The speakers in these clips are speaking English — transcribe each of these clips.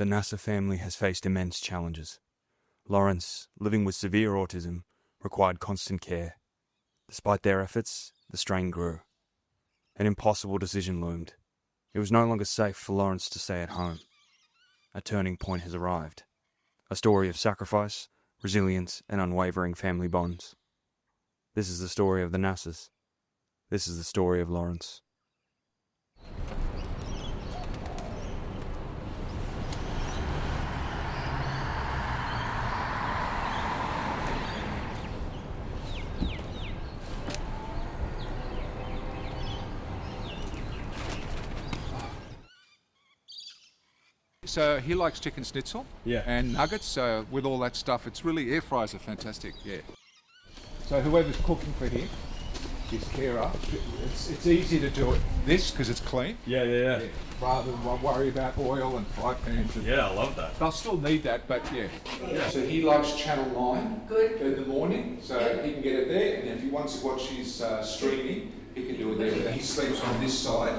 The Nasser family has faced immense challenges. Lawrence, living with severe autism, required constant care. Despite their efforts, the strain grew. An impossible decision loomed. It was no longer safe for Lawrence to stay at home. A turning point has arrived. A story of sacrifice, resilience, and unwavering family bonds. This is the story of the Nassers. This is the story of Lawrence. So he likes chicken schnitzel and nuggets, so with all that stuff, it's really, air fryers are fantastic, yeah. So whoever's cooking for him, his carer, it's easy to do it this because it's clean. Yeah. Rather than worry about oil and fry pans. Yeah, I love that. They'll still need that, but yeah. So he likes Channel 9 in the morning, so he can get it there, and if he wants to watch his streaming, he can do it there. He sleeps on this side.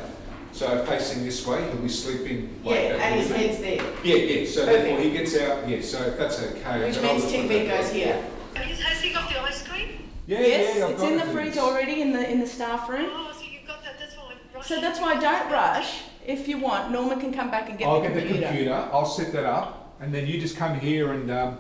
So facing this way, he'll be sleeping like that. And his head's there. Yeah, so therefore he gets out, so if that's okay. Which means TV goes here. Has he got the ice cream? Yes, it's in the fridge already in the staff room. Oh, so you've got that, that's why I'm rushing. So that's why don't rush. If you want, Norman can come back and get the computer. I'll get the computer, I'll set that up, and then you just come here and now,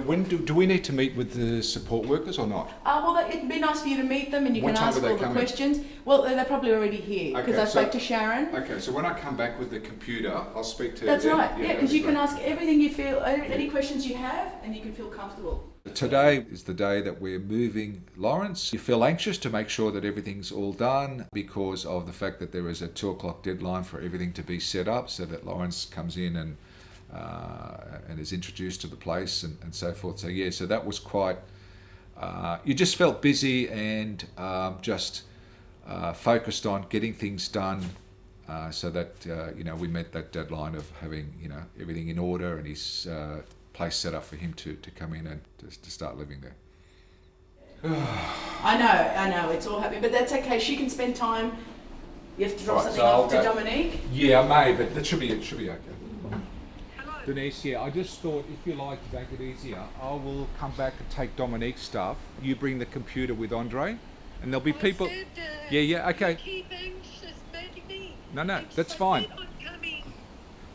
when do we need to meet with the support workers or not? Well, it'd be nice for you to meet them and you What can time ask do they all the come in? questions. Well, they're probably already here because I spoke to Sharon. Okay, so when I come back with the computer, I'll speak to That's them. right, yeah, because you can great. ask everything you feel, any questions you have, and you can feel comfortable. Today is the day that we're moving Lawrence. You feel anxious to make sure that everything's all done because of the fact that there is a 2 o'clock deadline for everything to be set up so that Lawrence comes in and is introduced to the place and so forth. So yeah, so that was quite, you just felt busy and just focused on getting things done so that, we met that deadline of having, everything in order and his place set up for him to come in and to start living there. I know, it's all happy, but that's okay. She can spend time. You have to drop something off to Dominique. Yeah, I may, but that should be okay. Hello. Denise, I just thought if you like to make it easier, I will come back and take Dominique's stuff. You bring the computer with Andre, and there'll be people. Okay. Keep anxious, baby. No, that's fine. Keep on coming.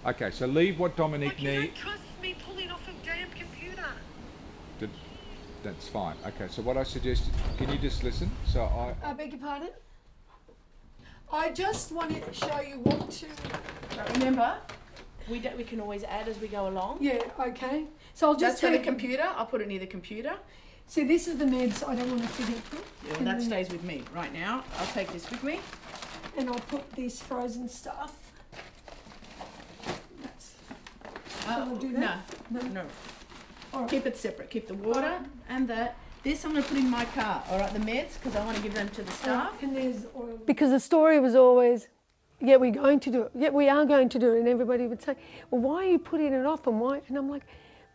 Okay, so leave what Dominique But you needs. don't trust me pulling off a damn computer. That's fine. Okay, so what I suggest, can you just listen? So I beg your pardon? I just wanted to show you what to... But remember, we can always add as we go along. Yeah, okay. So I'll just That's for the take... computer. I'll put it near the computer. See, this is the meds I don't want to forget. Yeah, that stays with me right now. I'll take this with me. And I'll put this frozen stuff. Shall I do that? No. All right. Keep it separate. Keep the water and that. This I'm going to put in my car, all right, the meds, because I want to give them to the staff. And there's oil. Because the story was always, yeah, we're going to do it. Yeah, we are going to do it. And everybody would say, well, why are you putting it off and why? And I'm like,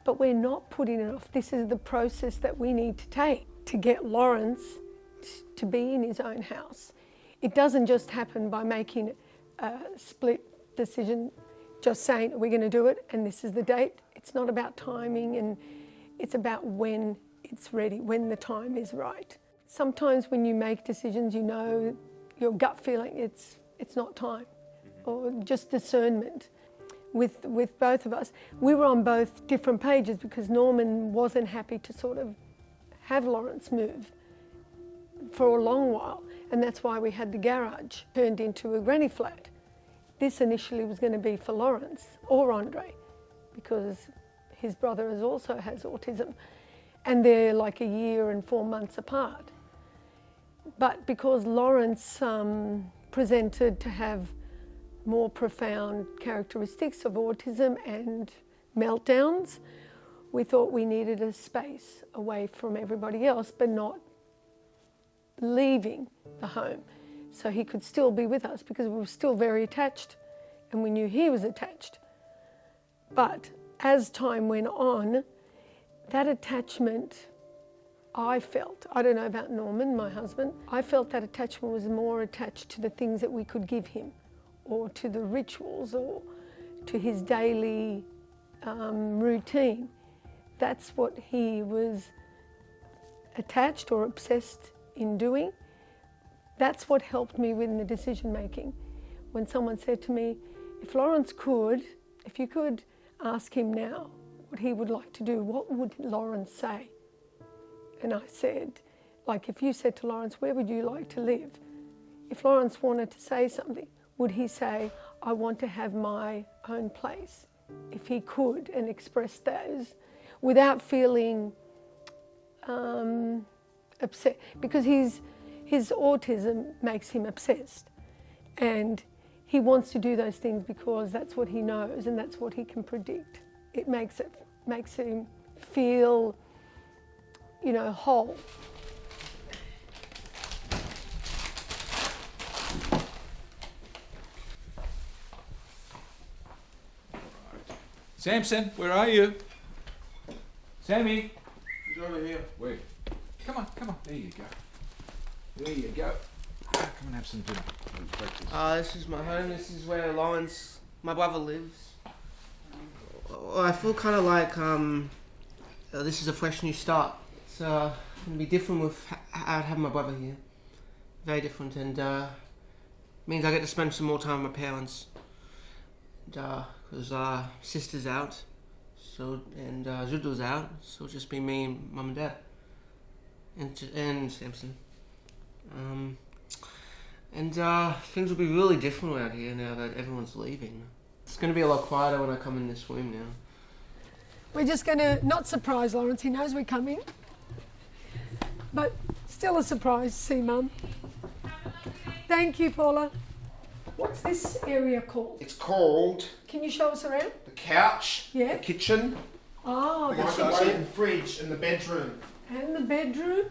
but we're not putting it off. This is the process that we need to take to get Lawrence to be in his own house. It doesn't just happen by making a split decision, just saying we're going to do it and this is the date. It's not about timing, and it's about when it's ready, when the time is right. Sometimes when you make decisions, you know your gut feeling it's not time, or just discernment. With both of us, we were on both different pages because Norman wasn't happy to sort of have Lawrence move for a long while, and that's why we had the garage turned into a granny flat. This initially was going to be for Lawrence or Andre, because his brother also has autism, and they're like a year and 4 months apart. But because Lawrence presented to have more profound characteristics of autism and meltdowns, we thought we needed a space away from everybody else, but not leaving the home. So he could still be with us because we were still very attached and we knew he was attached. But as time went on, that attachment I felt, I don't know about Norman, my husband, I felt that attachment was more attached to the things that we could give him, or to the rituals, or to his daily routine. That's what he was attached or obsessed in doing. That's what helped me with the decision making. When someone said to me, if you could ask him now what he would like to do, what would Lawrence say? And I said, like if you said to Lawrence, where would you like to live? If Lawrence wanted to say something, would he say, I want to have my own place? If he could and express those without feeling upset, because his autism makes him obsessed, and he wants to do those things because that's what he knows and that's what he can predict. It makes him feel, whole. Samson, where are you? Sammy. He's over here. Where? Come on. There you go. There you go. Come and have some dinner. Breakfast. This is my home. This is where Lawrence, my brother, lives. I feel kind of like this is a fresh new start. It's going to be different with how I'd have my brother here. Very different, and means I get to spend some more time with my parents. Because sister's out, and Zudo's out, so it'll just be me and Mum and Dad, and Samson. And things will be really different around here now that everyone's leaving. It's going to be a lot quieter when I come in this room now. We're just going to not surprise Lawrence. He knows we're coming, but still a surprise to see Mum. Thank you, Paula. What's this area called? It's called Can you show us around? the couch, Yeah. the kitchen, Oh, the microwave and fridge, and the bedroom, and the bedroom.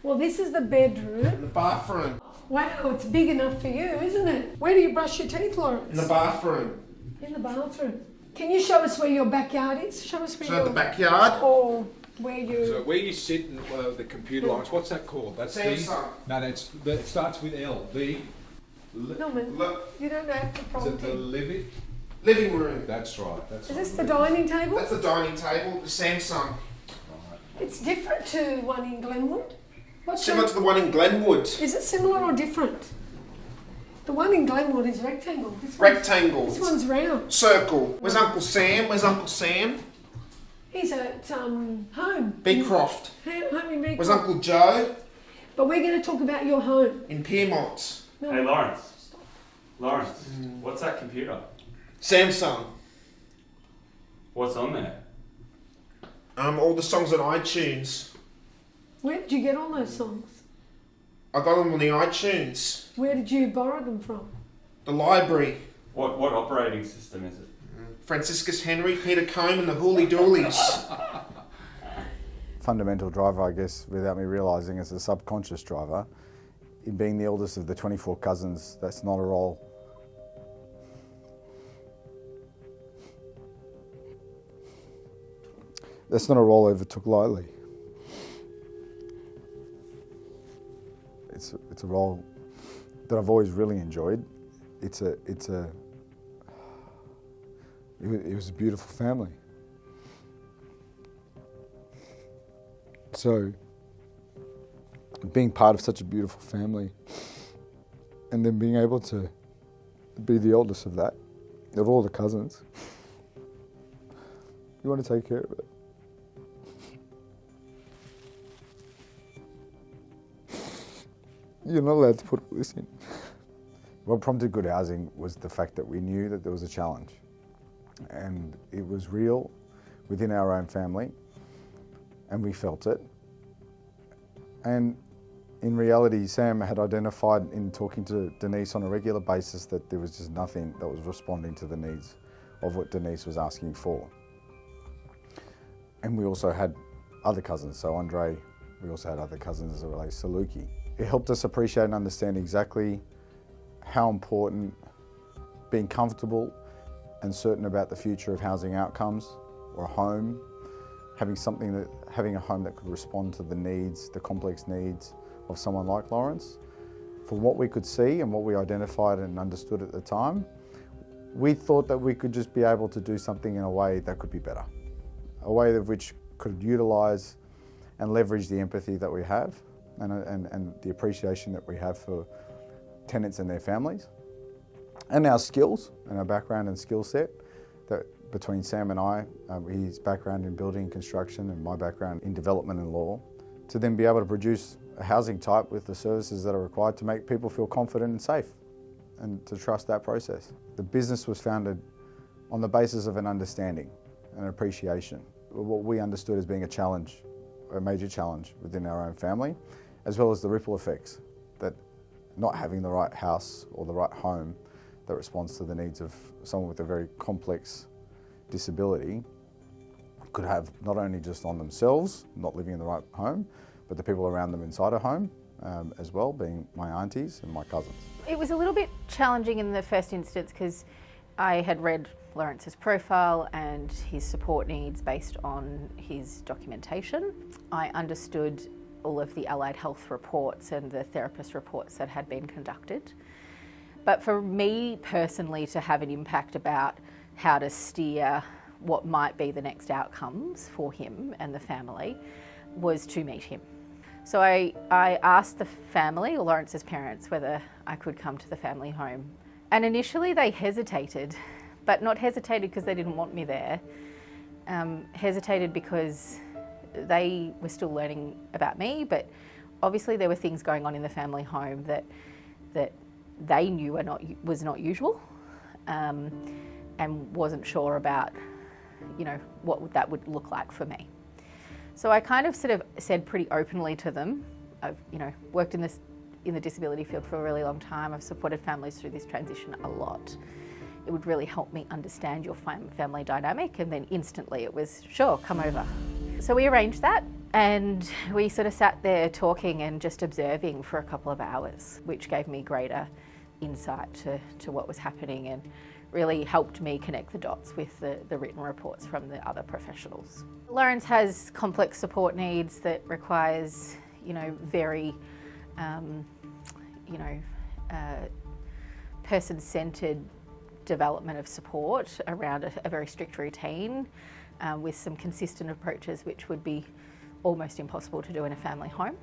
Well, this is the bedroom. and the bathroom. Wow, it's big enough for you, isn't it? Where do you brush your teeth, Lawrence? In the bathroom. In the bathroom. Can you show us where your backyard is? Show us where So the backyard. Or where you... So where you sit in the computer, Lawrence, what's that called? That's Samsung. it starts with L. Norman, you don't have to Is prompt it the him. Living room. That's right. Is this the dining table? That's the dining table. The Samsung. It's different to one in Glenwood. What's Similar to the one in Glenwood. Is it similar or different? The one in Glenwood is rectangle. Rectangle. This one's round. Circle. Where's Uncle Sam? Where's Uncle Sam? He's at home. Beecroft. Home in Beecroft. Where's Uncle Joe? But we're going to talk about your home. In Piermont. No. Hey, Lawrence. What's that computer? Samsung. What's on there? All the songs on iTunes. Where did you get all those songs? I got them on the iTunes. Where did you borrow them from? The library. What operating system is it? Franciscus Henry, Peter Combe, and the Hooly Doolies. Fundamental driver, I guess, without me realising, is a subconscious driver. In being the eldest of the 24 cousins, that's not a role. That's not a role I ever took lightly. It's a role that I've always really enjoyed. It was a beautiful family. So, being part of such a beautiful family, and then being able to be the eldest of that, of all the cousins, you want to take care of it. You're not allowed to put all this in. What prompted Good Housing was the fact that we knew that there was a challenge, and it was real within our own family, and we felt it. And in reality, Sam had identified in talking to Denise on a regular basis that there was just nothing that was responding to the needs of what Denise was asking for. And we also had other cousins, so Andre, we also had other cousins as it relates to Lukey. It helped us appreciate and understand exactly how important being comfortable and certain about the future of housing outcomes or a home, having a home that could respond to the needs, the complex needs of someone like Lawrence. From what we could see and what we identified and understood at the time, we thought that we could just be able to do something in a way that could be better, a way of which could utilise and leverage the empathy that we have and the appreciation that we have for tenants and their families, and our skills and our background and skill set. That between Sam and I, his background in building and construction and my background in development and law, to then be able to produce a housing type with the services that are required to make people feel confident and safe and to trust that process. The business was founded on the basis of an understanding and an appreciation of what we understood as being a challenge, a major challenge within our own family, as well as the ripple effects that not having the right house or the right home that responds to the needs of someone with a very complex disability could have not only just on themselves, not living in the right home, but the people around them inside a home as well, being my aunties and my cousins. It was a little bit challenging in the first instance because I had read Lawrence's profile and his support needs based on his documentation. I understood all of the allied health reports and the therapist reports that had been conducted. But for me personally to have an impact about how to steer what might be the next outcomes for him and the family was to meet him. So I asked the family, or Lawrence's parents, whether I could come to the family home. And initially they hesitated, but not hesitated because they didn't want me there. Hesitated because they were still learning about me, but obviously there were things going on in the family home that they knew was not usual, and wasn't sure about, what that would look like for me. So I kind of sort of said pretty openly to them, I've worked in the disability field for a really long time. I've supported families through this transition a lot. It would really help me understand your family dynamic, and then instantly it was, sure, come over. So we arranged that, and we sort of sat there talking and just observing for a couple of hours, which gave me greater insight to what was happening and really helped me connect the dots with the written reports from the other professionals. Lawrence has complex support needs that requires, very, person-centred development of support around a very strict routine with some consistent approaches which would be almost impossible to do in a family home.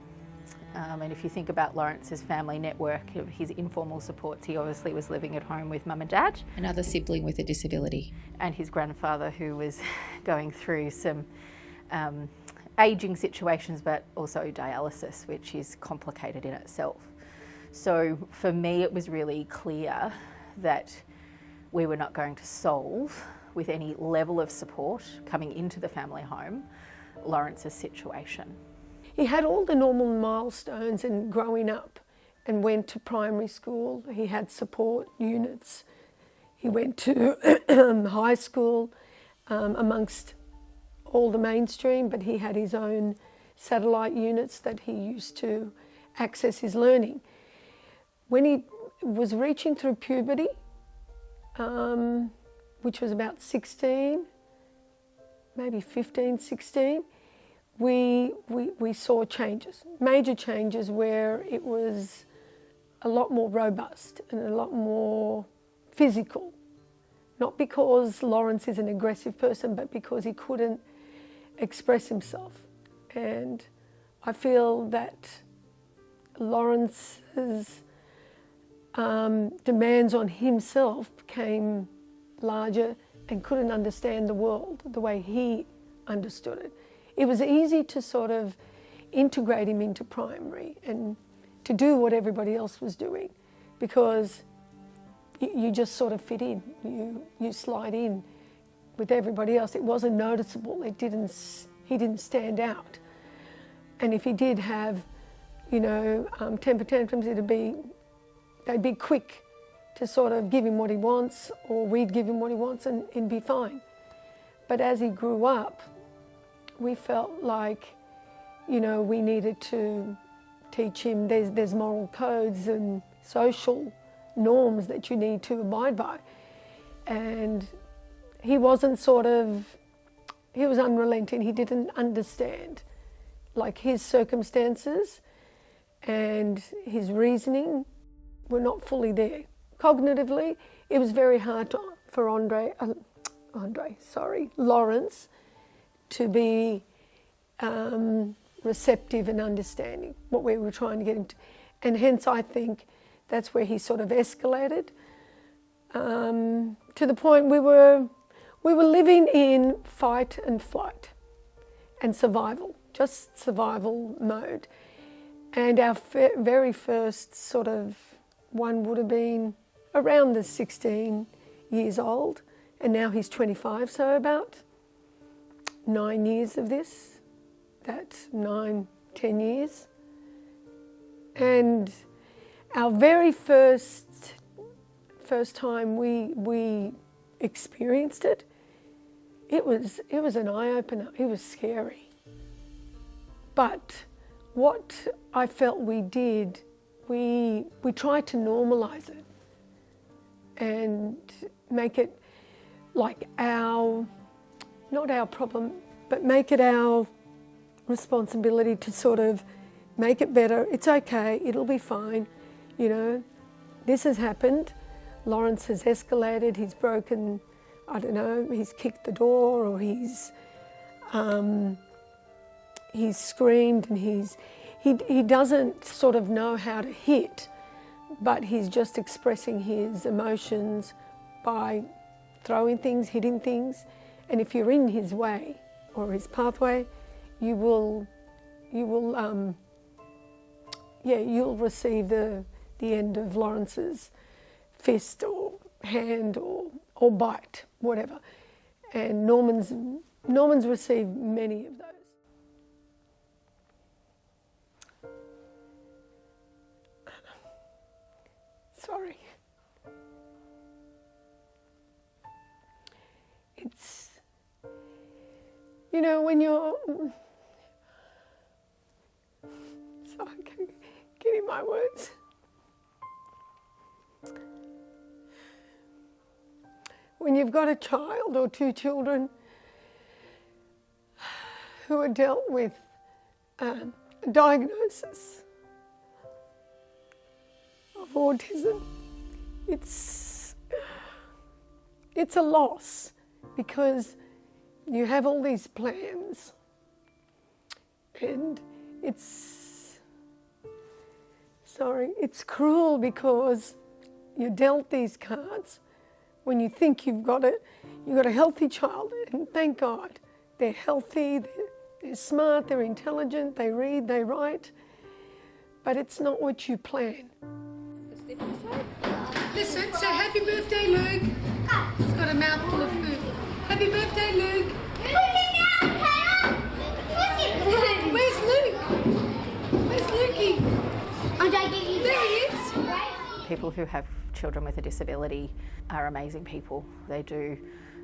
And if you think about Lawrence's family network, his informal supports, he obviously was living at home with mum and dad. Another sibling with a disability. And his grandfather, who was going through some ageing situations, but also dialysis, which is complicated in itself. So for me, it was really clear that we were not going to solve, with any level of support coming into the family home, Lawrence's situation. He had all the normal milestones and growing up and went to primary school. He had support units. He went to high school amongst all the mainstream, but he had his own satellite units that he used to access his learning. When he was reaching through puberty, which was about 16, maybe 15, 16, we saw changes, major changes, where it was a lot more robust and a lot more physical. Not because Lawrence is an aggressive person, but because he couldn't express himself. And I feel that Lawrence's demands on himself became larger and couldn't understand the world the way he understood it. It was easy to sort of integrate him into primary and to do what everybody else was doing, because you just sort of fit in. You slide in with everybody else. It wasn't noticeable. He didn't stand out. And if he did have, temper tantrums, they'd be quick to sort of give him what he wants, or we'd give him what he wants, and he'd be fine. But as he grew up, we felt like, we needed to teach him there's moral codes and social norms that you need to abide by. And he was unrelenting. He didn't understand, like, his circumstances and his reasoning were not fully there. Cognitively, it was very hard for Lawrence to be receptive and understanding what we were trying to get him to. And hence I think that's where he sort of escalated to the point we were living in fight and flight and survival, just survival mode. And our very first sort of one would have been around the 16 years old, and now he's 25, so about 9 years of this. That's 9, 10 years. And our very first time we experienced it, it was an eye-opener. It was scary. But what I felt we did, we tried to normalise it and make it like not our problem, but make it our responsibility to sort of make it better. It's okay, it'll be fine. You know, this has happened. Lawrence has escalated, he's broken, I don't know, he's kicked the door, or he's screamed, and he doesn't sort of know how to hit, but he's just expressing his emotions by throwing things, hitting things. And if you're in his way or his pathway, you'll receive the end of Lawrence's fist or hand or bite, whatever. And Norman's received many of those. Sorry. It's, you know, when you're, so I can get in my words. When you've got a child or two children who are dealt with a diagnosis of autism, it's a loss, because you have all these plans, and it's cruel because you're dealt these cards when you think you've got a healthy child, and thank God they're healthy, they're smart, they're intelligent, they read, they write, but it's not what you plan. Listen, say happy birthday, Luke. He's got a mouthful of food. Happy birthday, Luke. Where's Luke? Where's Lukey? There he is. People who have children with a disability are amazing people. They do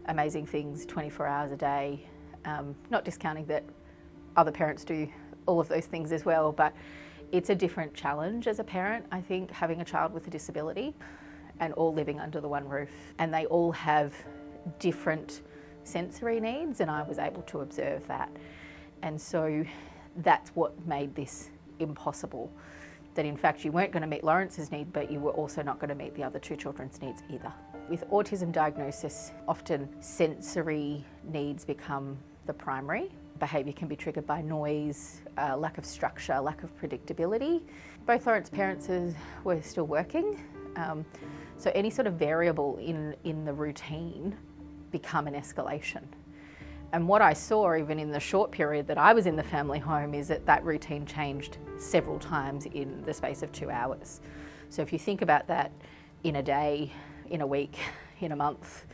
amazing things 24 hours a day. Not discounting that other parents do all of those things as well, but it's a different challenge as a parent, I think, having a child with a disability and all living under the one roof. And they all have different sensory needs, and I was able to observe that. And so that's what made this impossible. That in fact you weren't going to meet Lawrence's need, but you were also not going to meet the other two children's needs either. With autism diagnosis, often sensory needs become the primary. Behaviour can be triggered by noise, lack of structure, lack of predictability. Both Lawrence's parents were still working, so any sort of variable in the routine become an escalation. And what I saw, even in the short period that I was in the family home, is that routine changed several times in the space of 2 hours. So if you think about that in a day, in a week, in a month,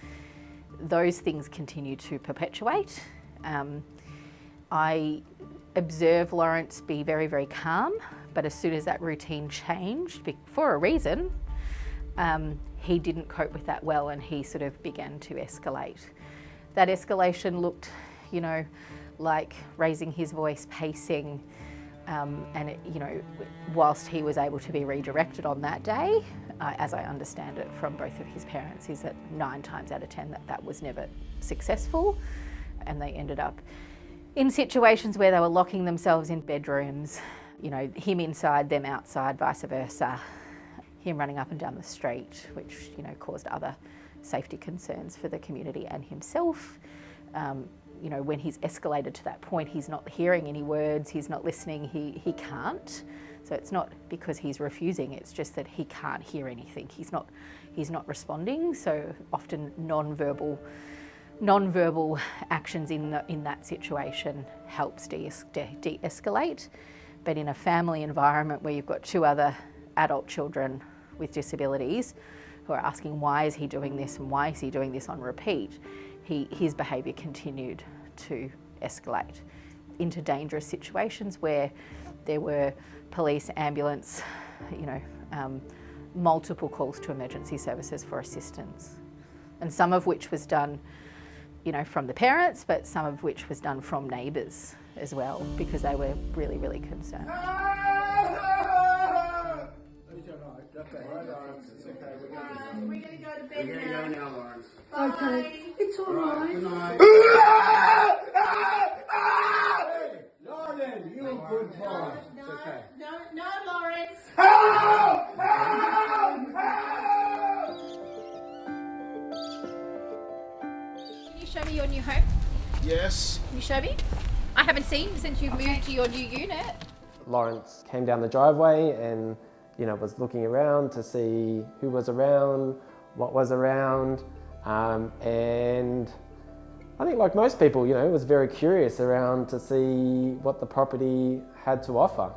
those things continue to perpetuate. I observed Lawrence be very, very calm, but as soon as that routine changed, for a reason, he didn't cope with that well, and he sort of began to escalate. That escalation looked, like raising his voice, pacing, and whilst he was able to be redirected on that day, as I understand it from both of his parents, is that 9 times out of 10 that was never successful, and they ended up in situations where they were locking themselves in bedrooms, him inside, them outside, vice versa, him running up and down the street, which, caused other safety concerns for the community and himself. You know, when he's escalated to that point, he's not hearing any words, he's not listening, he can't. So it's not because he's refusing, it's just that he can't hear anything. He's not responding. So often non-verbal actions in that situation helps de-escalate. But in a family environment where you've got two other adult children with disabilities who are asking why is he doing this and why is he doing this on repeat, his behaviour continued to escalate into dangerous situations where there were police, ambulance, multiple calls to emergency services for assistance. And some of which was done, from the parents, but some of which was done from neighbours as well, because they were really, really concerned. We're going to go to bed now. Lawrence. Okay, it's all right. Good night. Lauren, you a good boy. It's okay. No, Lawrence. Can you show me your new home? Yes. Can you show me? I haven't seen since you've moved to your new unit. Lawrence came down the driveway and was looking around to see who was around, what was around, and I think like most people, was very curious around to see what the property had to offer.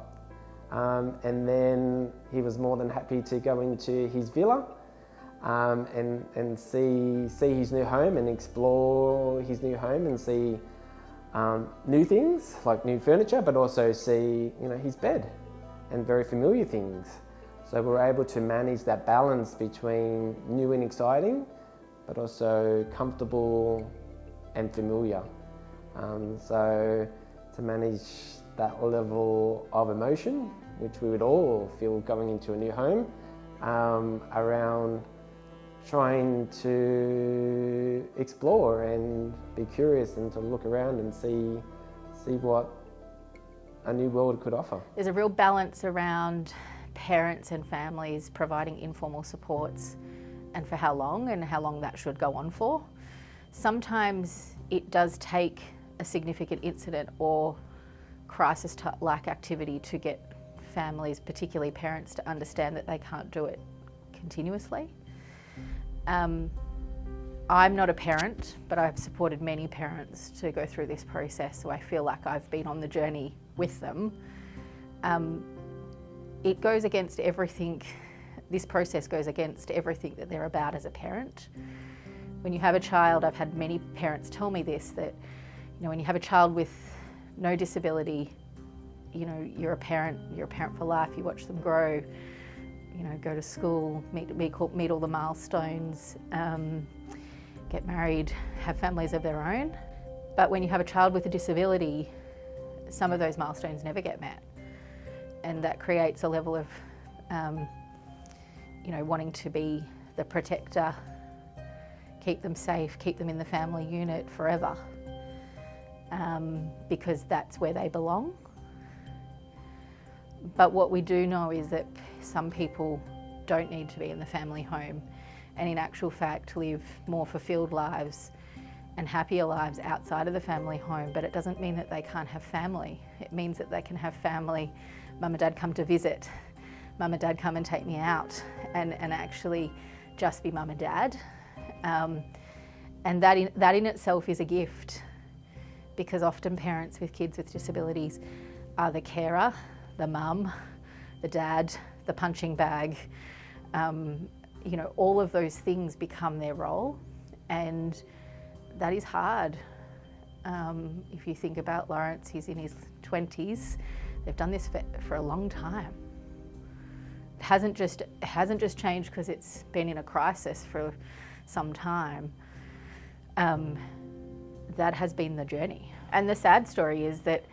And then he was more than happy to go into his villa and see his new home and explore his new home and see new things like new furniture, but also see his bed and very familiar things. So we're able to manage that balance between new and exciting, but also comfortable and familiar. So to manage that level of emotion, which we would all feel going into a new home, around trying to explore and be curious and to look around and see what a new world could offer. There's a real balance around parents and families providing informal supports and for how long that should go on for. Sometimes it does take a significant incident or crisis-like activity to get families, particularly parents, to understand that they can't do it continuously. I'm not a parent, but I've supported many parents to go through this process, so I feel like I've been on the journey with them. It goes against everything, this process goes against everything that they're about as a parent. When you have a child, I've had many parents tell me this, that when you have a child with no disability, you're a parent for life, you watch them grow, go to school, meet all the milestones, get married, have families of their own. But when you have a child with a disability, some of those milestones never get met. And that creates a level of, wanting to be the protector, keep them safe, keep them in the family unit forever, because that's where they belong. But what we do know is that some people don't need to be in the family home, and in actual fact live more fulfilled lives and happier lives outside of the family home. But it doesn't mean that they can't have family. It means that they can have family, mum and dad come to visit, mum and dad come and take me out, and actually just be mum and dad. And that in itself is a gift, because often parents with kids with disabilities are the carer, the mum, the dad, the punching bag. All of those things become their role, and that is hard. If you think about Lawrence, he's in his 20s. They've done this for a long time. It hasn't just changed because it's been in a crisis for some time. That has been the journey. And the sad story is that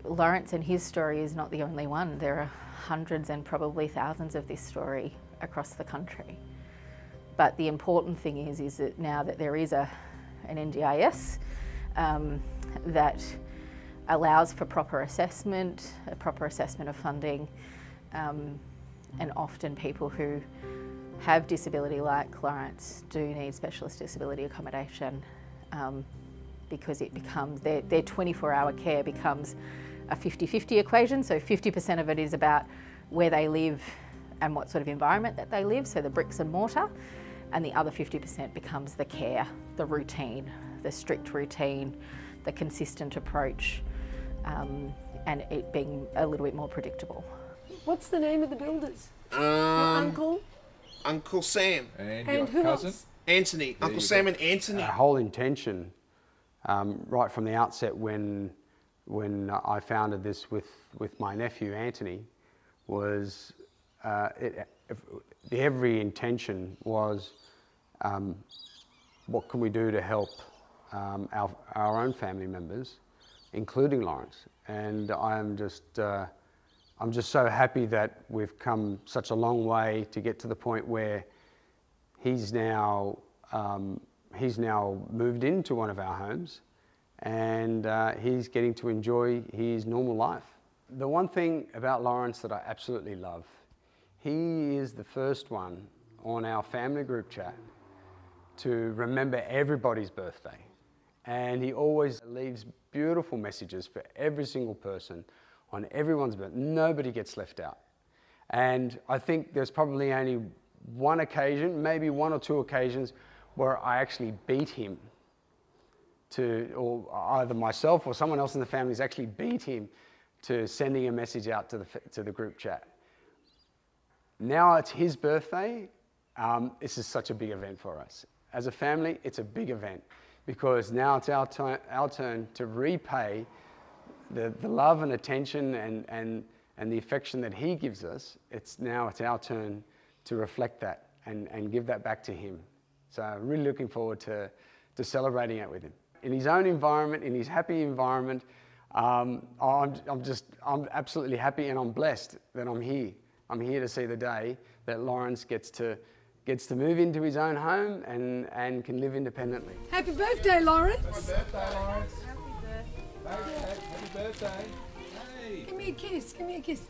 Lawrence and his story is not the only one. There are hundreds and probably thousands of this story across the country. But the important thing is that now that there is an NDIS that allows for proper assessment, a proper assessment of funding, and often people who have disability like Lawrence do need specialist disability accommodation, because it becomes, their 24-hour care becomes a 50-50 equation. So 50% of it is about where they live and what sort of environment that they live, so the bricks and mortar, and the other 50% becomes the care, the routine, the strict routine, the consistent approach, and it being a little bit more predictable. What's the name of the builders? Your uncle? Uncle Sam. And And your who cousin? else? Anthony. Uncle Sam and Anthony. Our whole intention, right from the outset when I founded this with my nephew Antony, was every intention was what can we do to help our own family members, including Lawrence. And I'm just so happy that we've come such a long way to get to the point where he's now moved into one of our homes, and he's getting to enjoy his normal life. The one thing about Lawrence that I absolutely love, he is the first one on our family group chat to remember everybody's birthday. And he always leaves beautiful messages for every single person on everyone's birthday. Nobody gets left out. And I think there's probably only one occasion, maybe one or two occasions, where I actually beat him or either myself or someone else in the family has actually beat him to sending a message out to the group chat. Now it's his birthday. This is such a big event for us. As a family, it's a big event because now it's our turn to repay the love and attention and the affection that he gives us. It's our turn to reflect that and give that back to him. So I'm really looking forward to celebrating it with him. In his own environment, in his happy environment, I'm absolutely happy, and I'm blessed that I'm here. I'm here to see the day that Lawrence gets to move into his own home and can live independently. Happy birthday, Lawrence. Happy birthday, Lawrence. Happy birthday. Hey. Give me a kiss. Give me a kiss.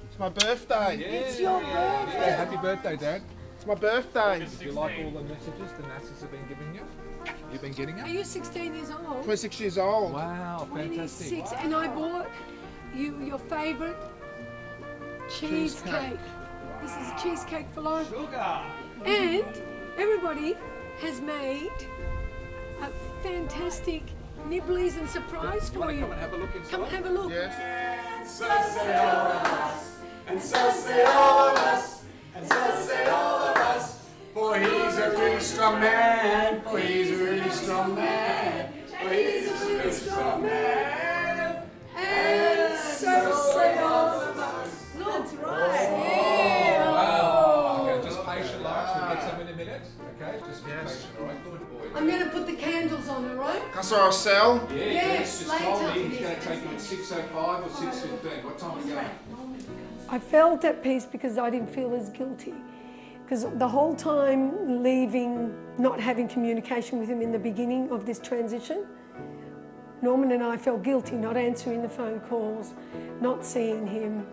It's my birthday. Yeah. It's your birthday. Yeah, happy birthday, Dad. It's my birthday. Do you like all the messages the Nazis have been giving you? You've been getting Are it? you 16 years old? 26 years old. Wow, fantastic. 26, and I bought you your favourite cheesecake. This is a cheesecake for Lawrence. Sugar. And everybody has made a fantastic nibblies and surprise for you. Come and have a look inside. Come and have a look. Yes. So say all of us, and so say all of us, and so say all of us. For he's a really strong man, for he's a really strong man, for he's a really strong man. And so say all of us. That's right. Wow. Okay, just patient, Lawrence. We'll get some in a minute. Okay, just be patient, all right? Good boy. I'm going to put the candles on, all right? Can I saw a cell? Yeah, Yes, just told later. me he's going to take you at 6:05 or 6:15. What time are we going? I felt at peace because I didn't feel as guilty. Because the whole time leaving, not having communication with him in the beginning of this transition, Norman and I felt guilty not answering the phone calls, not seeing him,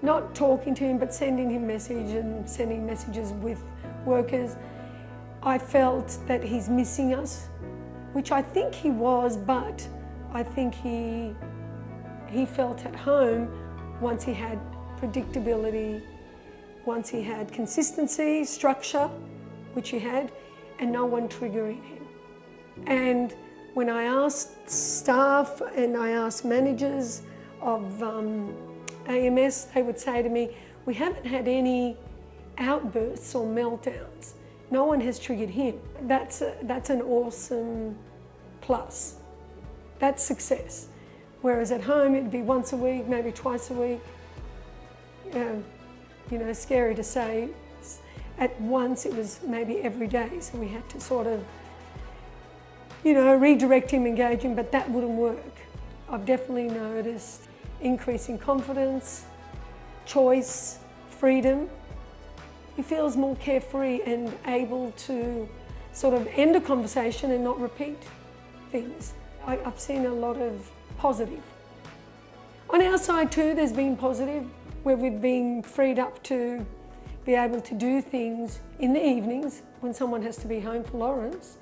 not talking to him, but sending him messages with workers. I felt that he's missing us, which I think he was, but I think he felt at home once he had predictability, once he had consistency, structure, which he had, and no one triggering him. And when I asked staff and I asked managers of AMS, they would say to me, we haven't had any outbursts or meltdowns. No one has triggered him. That's an awesome plus. That's success. Whereas at home it'd be once a week, maybe twice a week. Scary to say. At once it was maybe every day, so we had to sort of, redirect him, engage him, but that wouldn't work. I've definitely noticed increase in confidence, choice, freedom. He feels more carefree and able to sort of end a conversation and not repeat things. I've seen a lot of positive. On our side too, there's been positive, where we've been freed up to be able to do things in the evenings when someone has to be home for Lawrence,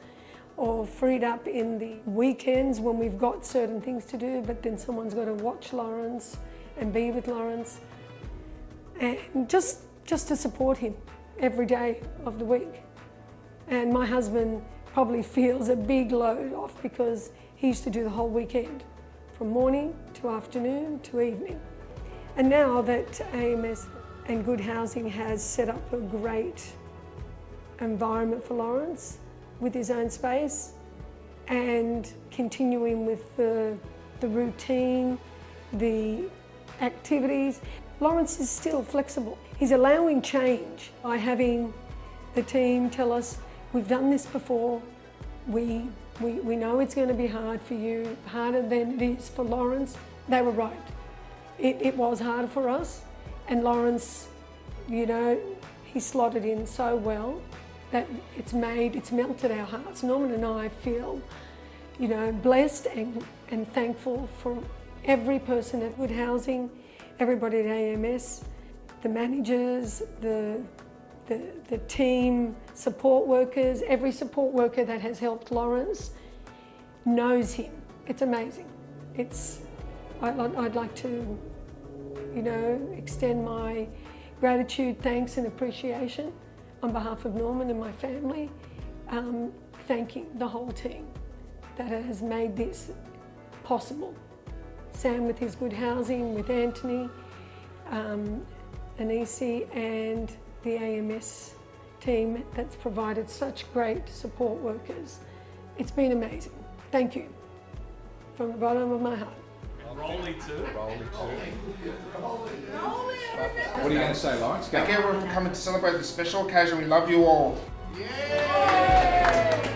or freed up in the weekends when we've got certain things to do, but then someone's got to watch Lawrence and be with Lawrence, and just to support him every day of the week. And my husband probably feels a big load off because he used to do the whole weekend, from morning to afternoon to evening. And now that AMS and Good Housing has set up a great environment for Lawrence with his own space, and continuing with the routine, the activities, Lawrence is still flexible. He's allowing change by having the team tell us, we've done this before, we know it's going to be hard for you, harder than it is for Lawrence. They were right. It was harder for us, and Lawrence, you know, he slotted in so well that it's melted our hearts. Norman and I feel, you know, blessed and thankful for every person at Good Housing, everybody at AMS, the managers, the team, support workers, every support worker that has helped Lawrence knows him. It's amazing. I'd like to, you know, extend my gratitude, thanks and appreciation on behalf of Norman and my family, thanking the whole team that has made this possible. Sam with his Good Housing, with Antony, Anisi, and the AMS team that's provided such great support workers. It's been amazing. Thank you from the bottom of my heart. Rolly too. What are you going to say, Lawrence? Go. Thank everyone for coming to celebrate this special occasion. We love you all. Yeah!